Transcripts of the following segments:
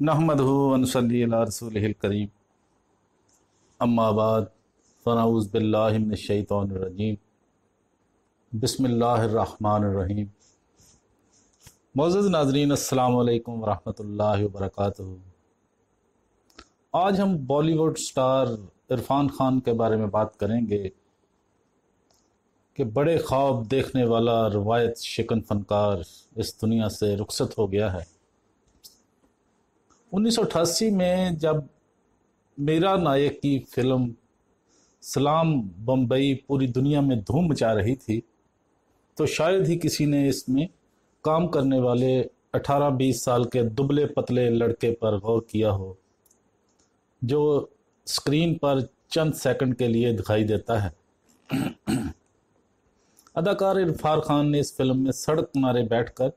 नहमदहु व नसल्ली अला रसूलिहिल करीम। अम्मा बाद फ़नऊज़ु बिल्लाहि मिनश शैतानिर रजीम। बिस्मिल्लाहिर रहमानिर रहीम। मुअज़्ज़ज़ नाज़रीन, अस्सलामु अलैकुम व रहमतुल्लाहि व बरकातुहू। आज हम बॉलीवुड स्टार इरफान खान के बारे में बात करेंगे कि बड़े ख्वाब देखने वाला रवायत शिकन फनकार इस दुनिया से रुखसत हो गया है। 1988 में जब मीरा नायक की फिल्म सलाम बम्बई पूरी दुनिया में धूम मचा रही थी, तो शायद ही किसी ने इसमें काम करने वाले 18-20 साल के दुबले पतले लड़के पर गौर किया हो, जो स्क्रीन पर चंद सेकंड के लिए दिखाई देता है। अदाकार इरफान खान ने इस फिल्म में सड़क किनारे बैठकर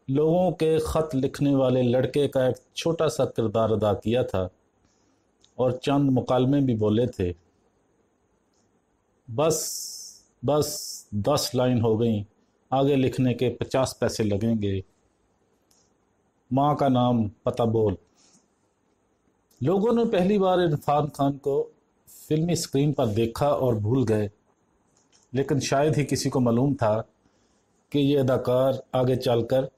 लोगों के ख़त लिखने वाले लड़के का एक छोटा सा किरदार अदा किया था और चंद मुकालमे भी बोले थे। बस बस 10 लाइन हो गई, आगे लिखने के 50 पैसे लगेंगे, माँ का नाम पता बोल। लोगों ने पहली बार इरफान खान को फिल्मी स्क्रीन पर देखा और भूल गए, लेकिन शायद ही किसी को मालूम था कि ये अदाकार आगे चलकर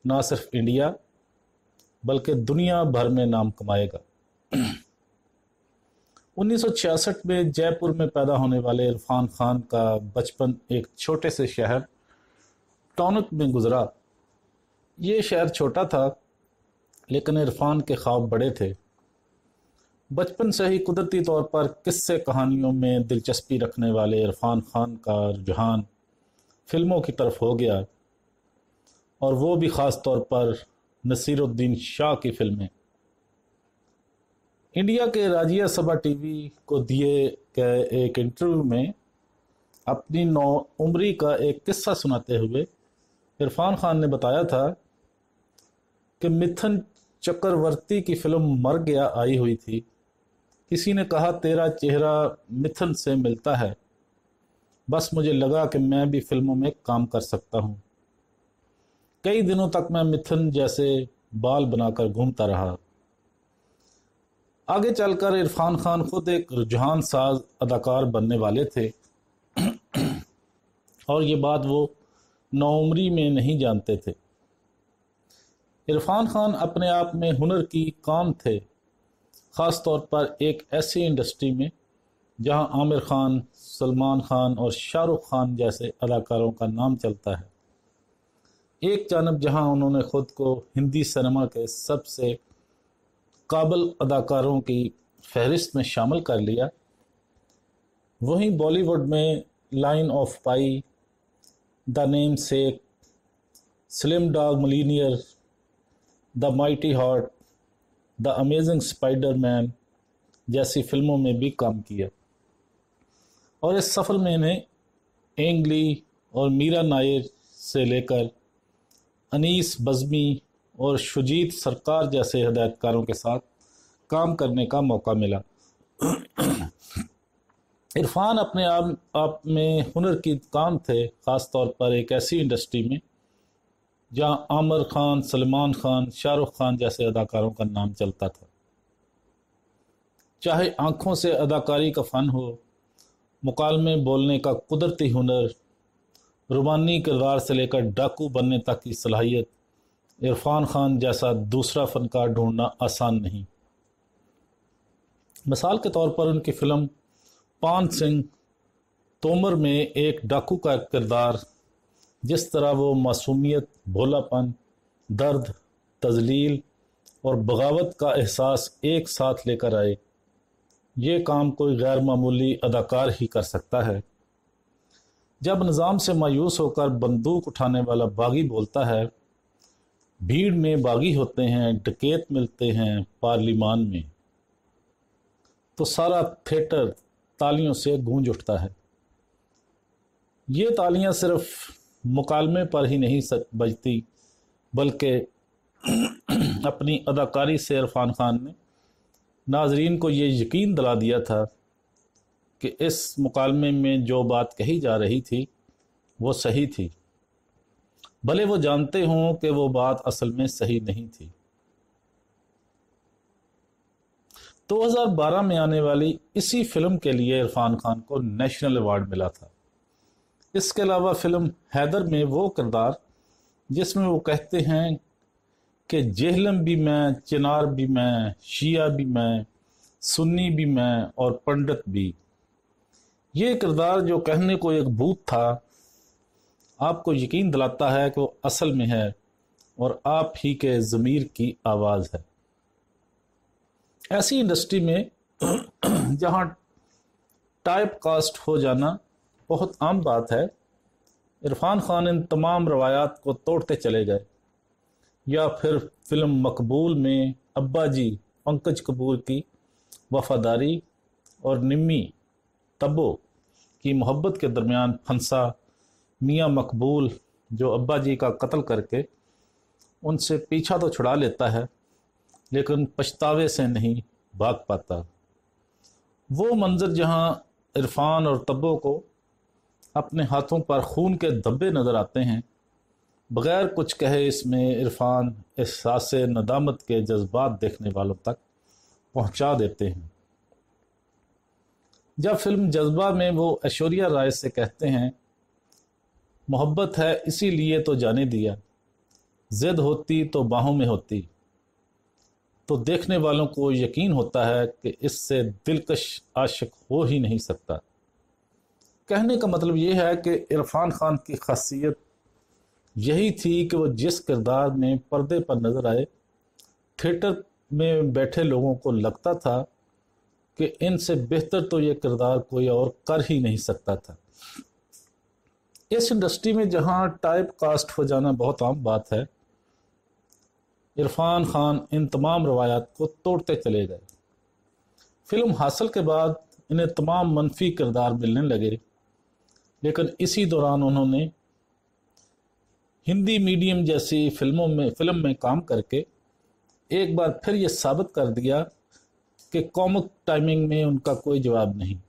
ना सिर्फ इंडिया बल्कि दुनिया भर में नाम कमाएगा। 1966 में जयपुर में पैदा होने वाले इरफान खान का बचपन एक छोटे से शहर टॉनक में गुजरा। ये शहर छोटा था, लेकिन इरफान के ख्वाब बड़े थे। बचपन से ही कुदरती तौर पर किस्से कहानियों में दिलचस्पी रखने वाले इरफान खान का रुझान फिल्मों की तरफ हो गया, और वो भी ख़ास तौर पर नसीरुद्दीन शाह की फिल्में। इंडिया के राज्य सभा टीवी को दिए गए एक इंटरव्यू में अपनी नौउम्री का एक किस्सा सुनाते हुए इरफान खान ने बताया था कि मिथुन चक्रवर्ती की फिल्म मर गया आई हुई थी। किसी ने कहा, तेरा चेहरा मिथुन से मिलता है। बस मुझे लगा कि मैं भी फिल्मों में काम कर सकता हूँ। कई दिनों तक मैं मिथुन जैसे बाल बनाकर घूमता रहा। आगे चलकर इरफान खान खुद एक रुझान साज अदाकार बनने वाले थे, और ये बात वो नौउम्री में नहीं जानते थे। इरफान खान अपने आप में हुनर की काम थे, ख़ास तौर पर एक ऐसी इंडस्ट्री में जहां आमिर खान, सलमान खान और शाहरुख खान जैसे अदाकारों का नाम चलता है। एक जानब जहां उन्होंने ख़ुद को हिंदी सिनेमा के सबसे काबिल अदाकारों की फहरिस्त में शामिल कर लिया, वहीं बॉलीवुड में life of Pi, the namesake, slumdog millionaire, the mighty heart, the amazing Spiderman जैसी फिल्मों में भी काम किया, और इस सफ़र में इन्हें एंग ली और मीरा नायर से लेकर अनीस बज़मी और शुजीत सरकार जैसे हिदायतकारों के साथ काम करने का मौका मिला। इरफान अपने आप में हुनर की काम थे, ख़ास तौर पर एक ऐसी इंडस्ट्री में जहां आमिर खान, सलमान खान, शाहरुख खान जैसे अदाकारों का नाम चलता था। चाहे आँखों से अदाकारी का फ़न हो, मुकालमे बोलने का कुदरती हुनर, रुबानी किरदार से लेकर डाकू बनने तक की सलाहियत, इरफान खान जैसा दूसरा फनकार ढूंढना आसान नहीं। मिसाल के तौर पर उनकी फिल्म पान सिंह तोमर में एक डाकू का किरदार जिस तरह वो मासूमियत, भोलापन, दर्द, तजलील और बगावत का एहसास एक साथ लेकर आए, ये काम कोई गैर मामूली अदाकार ही कर सकता है। जब निज़ाम से मायूस होकर बंदूक उठाने वाला बागी बोलता है, भीड़ में बागी होते हैं, डकैत मिलते हैं पार्लिमान में, तो सारा थिएटर तालियों से गूंज उठता है। ये तालियां सिर्फ मुकालमे पर ही नहीं बजती, बल्कि अपनी अदाकारी से इरफान खान ने नाजरीन को ये यकीन दिला दिया था कि इस मुकालमे में जो बात कही जा रही थी वो सही थी, भले वो जानते हों कि वो बात असल में सही नहीं थी। 2012 में आने वाली इसी फिल्म के लिए इरफान खान को नेशनल अवार्ड मिला था। इसके अलावा फिल्म हैदर में वो किरदार जिसमें वो कहते हैं कि जेहलम भी मैं, चिनार भी मैं, शिया भी मैं, सुन्नी भी मैं और पंडित भी, ये किरदार जो कहने को एक भूत था, आपको यकीन दिलाता है कि वो असल में है और आप ही के ज़मीर की आवाज़ है। ऐसी इंडस्ट्री में जहां टाइप कास्ट हो जाना बहुत आम बात है, इरफान खान इन तमाम रवायात को तोड़ते चले गए। या फिर फिल्म मकबूल में अब्बा जी पंकज कपूर की वफादारी और निम्मी तब्बो की मोहब्बत के दरमियान फंसा मियाँ मकबूल, जो अब्बा जी का कत्ल करके उनसे पीछा तो छुड़ा लेता है लेकिन पछतावे से नहीं भाग पाता। वो मंजर जहां इरफान और तब्बो को अपने हाथों पर खून के धब्बे नज़र आते हैं, बग़ैर कुछ कहे इसमें इरफान एहसास नदामत के जज्बात देखने वालों तक पहुंचा देते हैं। जब फिल्म जज्बा में वो ऐश्वर्या राय से कहते हैं, मोहब्बत है इसीलिए तो जाने दिया, जिद होती तो बाहों में होती, तो देखने वालों को यकीन होता है कि इससे दिलकश आशिक हो ही नहीं सकता। कहने का मतलब ये है कि इरफान खान की खासियत यही थी कि वो जिस किरदार में पर्दे पर नजर आए, थिएटर में बैठे लोगों को लगता था कि इनसे बेहतर तो ये किरदार कोई और कर ही नहीं सकता था। इस इंडस्ट्री में जहां टाइप कास्ट हो जाना बहुत आम बात है, इरफान खान इन तमाम रवायात को तोड़ते चले गए। फिल्म हासिल के बाद इन्हें तमाम मनफी किरदार मिलने लगे, लेकिन इसी दौरान उन्होंने हिंदी मीडियम जैसी फिल्म में काम करके एक बार फिर ये साबित कर दिया कि कॉमिक टाइमिंग में उनका कोई जवाब नहीं।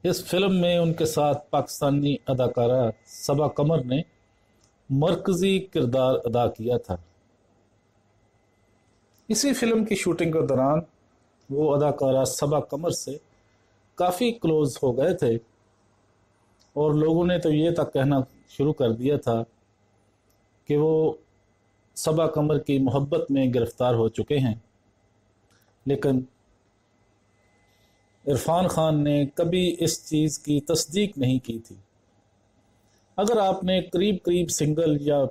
इस फिल्म में उनके साथ पाकिस्तानी अदाकारा सबा कमर ने मरकजी किरदार अदा किया था। इसी फिल्म की शूटिंग के दौरान वो अदाकारा सबा कमर से काफ़ी क्लोज हो गए थे और लोगों ने तो ये तक कहना शुरू कर दिया था कि वो सबा कमर की मोहब्बत में गिरफ्तार हो चुके हैं। लेकिन इरफान खान ने कभी इस चीज़ की तस्दीक नहीं की थी। अगर आपने करीब करीब सिंगल या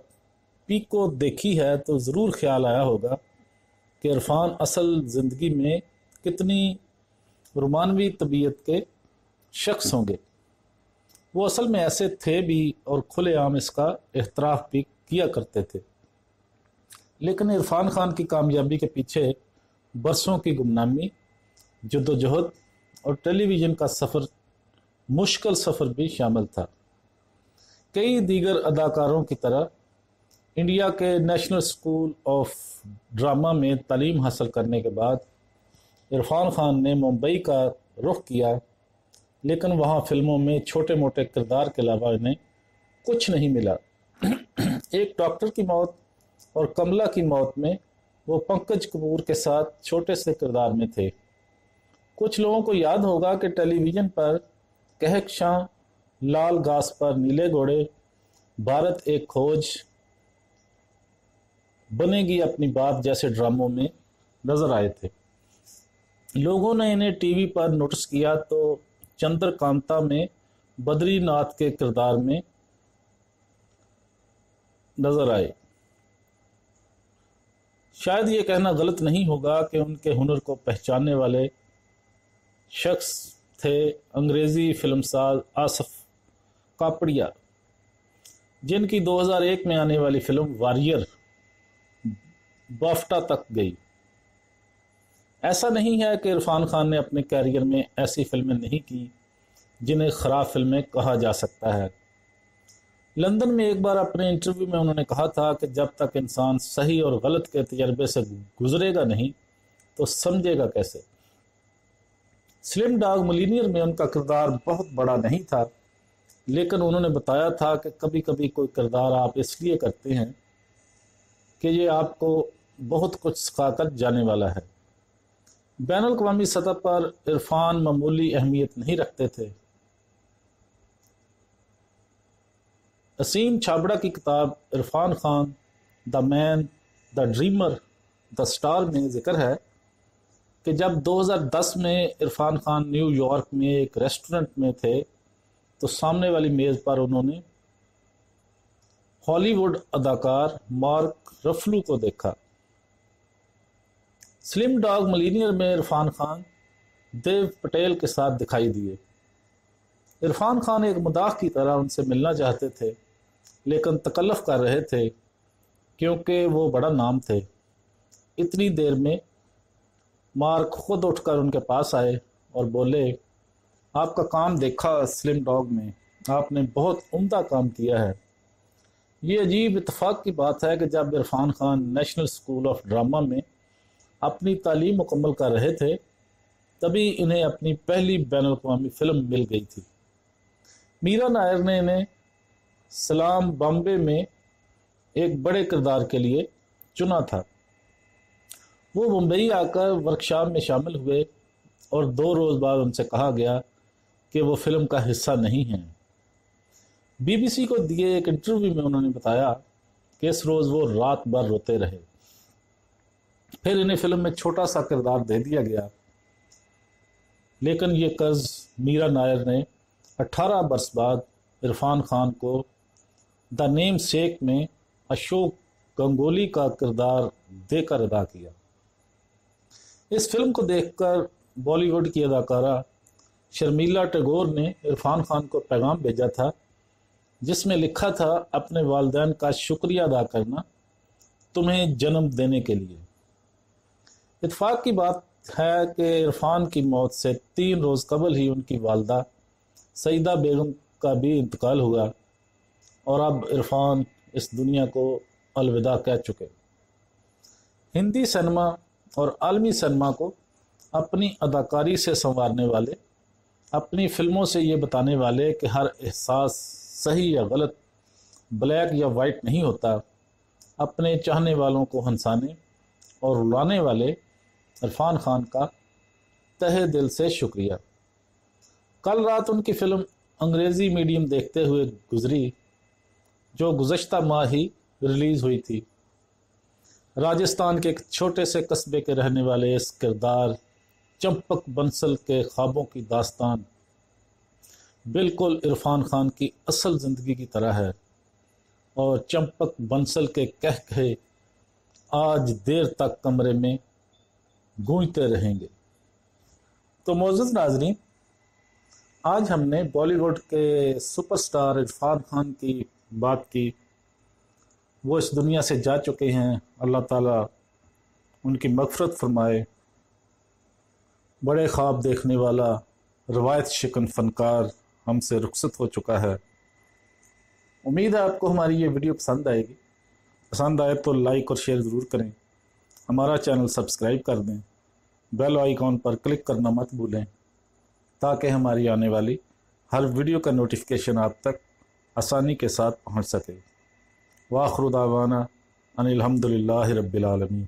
पीको देखी है तो ज़रूर ख्याल आया होगा कि इरफान असल ज़िंदगी में कितनी रोमानवी तबीयत के शख्स होंगे। वो असल में ऐसे थे भी और खुलेआम इसका एहतराफ़ भी किया करते थे। लेकिन इरफान खान की कामयाबी के पीछे बरसों की गुमनामी, जद्दोजहद और टेलीविज़न का सफ़र, मुश्किल सफ़र भी शामिल था। कई दीगर अदाकारों की तरह इंडिया के नेशनल स्कूल ऑफ ड्रामा में तालीम हासिल करने के बाद इरफान खान ने मुंबई का रुख किया, लेकिन वहाँ फिल्मों में छोटे मोटे किरदार के अलावा इन्हें कुछ नहीं मिला। एक डॉक्टर की मौत और कमला की मौत में वो पंकज कपूर के साथ छोटे से किरदार में थे। कुछ लोगों को याद होगा कि टेलीविज़न पर कहकशां, लाल घास पर नीले घोड़े, भारत एक खोज, बनेगी अपनी बात जैसे ड्रामों में नजर आए थे। लोगों ने इन्हें टीवी पर नोटिस किया तो चंद्रकांता में बद्रीनाथ के किरदार में नजर आए। शायद ये कहना गलत नहीं होगा कि उनके हुनर को पहचानने वाले शख्स थे अंग्रेज़ी फिल्मसाज आसिफ कापड़िया, जिनकी 2001 में आने वाली फिल्म वॉरियर बाफ्टा तक गई। ऐसा नहीं है कि इरफान खान ने अपने कैरियर में ऐसी फिल्में नहीं की जिन्हें ख़राब फिल्में कहा जा सकता है। लंदन में एक बार अपने इंटरव्यू में उन्होंने कहा था कि जब तक इंसान सही और गलत के तजर्बे से गुजरेगा नहीं तो समझेगा कैसे। स्लिम डॉग मिलीनियर में उनका किरदार बहुत बड़ा नहीं था, लेकिन उन्होंने बताया था कि कभी कभी कोई किरदार आप इसलिए करते हैं कि ये आपको बहुत कुछ सिखाकर जाने वाला है। बैनुल-अक़वामी सतह पर इरफान मामूली अहमियत नहीं रखते थे। असीम छाबड़ा की किताब Irfan Khan the man, the dreamer, the star में जिक्र है कि जब 2010 में इरफान खान न्यूयॉर्क में एक रेस्टोरेंट में थे तो सामने वाली मेज़ पर उन्होंने हॉलीवुड अदाकार मार्क रफलो को देखा। स्लिम डॉग मिलीनियर में इरफान खान देव पटेल के साथ दिखाई दिए। इरफान खान एक मदाह की तरह उनसे मिलना चाहते थे लेकिन तकल्लुफ़ कर रहे थे क्योंकि वो बड़ा नाम थे। इतनी देर में मार्क खुद उठकर उनके पास आए और बोले, आपका काम देखा स्लिम डॉग में, आपने बहुत उम्दा काम किया है। ये अजीब इत्तेफाक की बात है कि जब Irfan Khan national school of drama में अपनी तालीम मुकम्मल कर रहे थे तभी इन्हें अपनी पहली बैनुल-अक़वामी फ़िल्म मिल गई थी। मीरा नायर ने इन्हें सलाम बॉम्बे में एक बड़े किरदार के लिए चुना था। वो मुंबई आकर वर्कशॉप में शामिल हुए और 2 रोज़ बाद उनसे कहा गया कि वो फिल्म का हिस्सा नहीं हैं। बीबीसी को दिए एक इंटरव्यू में उन्होंने बताया कि इस रोज़ वो रात भर रोते रहे। फिर इन्हें फिल्म में छोटा सा किरदार दे दिया गया, लेकिन ये कर्ज मीरा नायर ने 18 बरस बाद इरफान खान को द नेम सेक में अशोक गंगोली का किरदार देकर अदा किया। इस फिल्म को देखकर बॉलीवुड की अदाकारा शर्मिला टैगोर ने इरफान खान को पैगाम भेजा था जिसमें लिखा था, अपने वालिदैन का शुक्रिया अदा करना तुम्हें जन्म देने के लिए। इत्तेफाक की बात है कि इरफान की मौत से 3 रोज़ कबल ही उनकी वालदा सईदा बेगम का भी इंतकाल हुआ और अब इरफान इस दुनिया को अलविदा कह चुके। हिंदी सिनेमा और आलमी सिनेमा को अपनी अदाकारी से संवारने वाले, अपनी फिल्मों से ये बताने वाले कि हर एहसास सही या गलत, ब्लैक या वाइट नहीं होता, अपने चाहने वालों को हंसाने और रुलाने वाले इरफान खान का तहे दिल से शुक्रिया। कल रात उनकी फिल्म अंग्रेज़ी मीडियम देखते हुए गुजरी जो गुज़श्ता माह ही रिलीज़ हुई थी। राजस्थान के एक छोटे से कस्बे के रहने वाले इस किरदार चंपक बंसल के ख्वाबों की दास्तान बिल्कुल इरफान खान की असल ज़िंदगी की तरह है और चंपक बंसल के कह आज देर तक कमरे में गूंजते रहेंगे। तो मोअज़्ज़ज़ नाज़रीन, आज हमने बॉलीवुड के सुपरस्टार इरफान खान की बात की। वो इस दुनिया से जा चुके हैं, अल्लाह ताला उनकी मग़फ़िरत फरमाए। बड़े ख्वाब देखने वाला रवायत शिकन फ़नकार हमसे रुखसत हो चुका है। उम्मीद है आपको हमारी ये वीडियो पसंद आएगी। पसंद आए तो लाइक और शेयर ज़रूर करें, हमारा चैनल सब्सक्राइब कर दें, बेल आइकॉन पर क्लिक करना मत भूलें ताकि हमारी आने वाली हर वीडियो का नोटिफिकेशन आप तक आसानी के साथ पहुंच सके। वाखिर दावाना अनिल हम्दुलिल्लाहि रब्बिल आलमीन।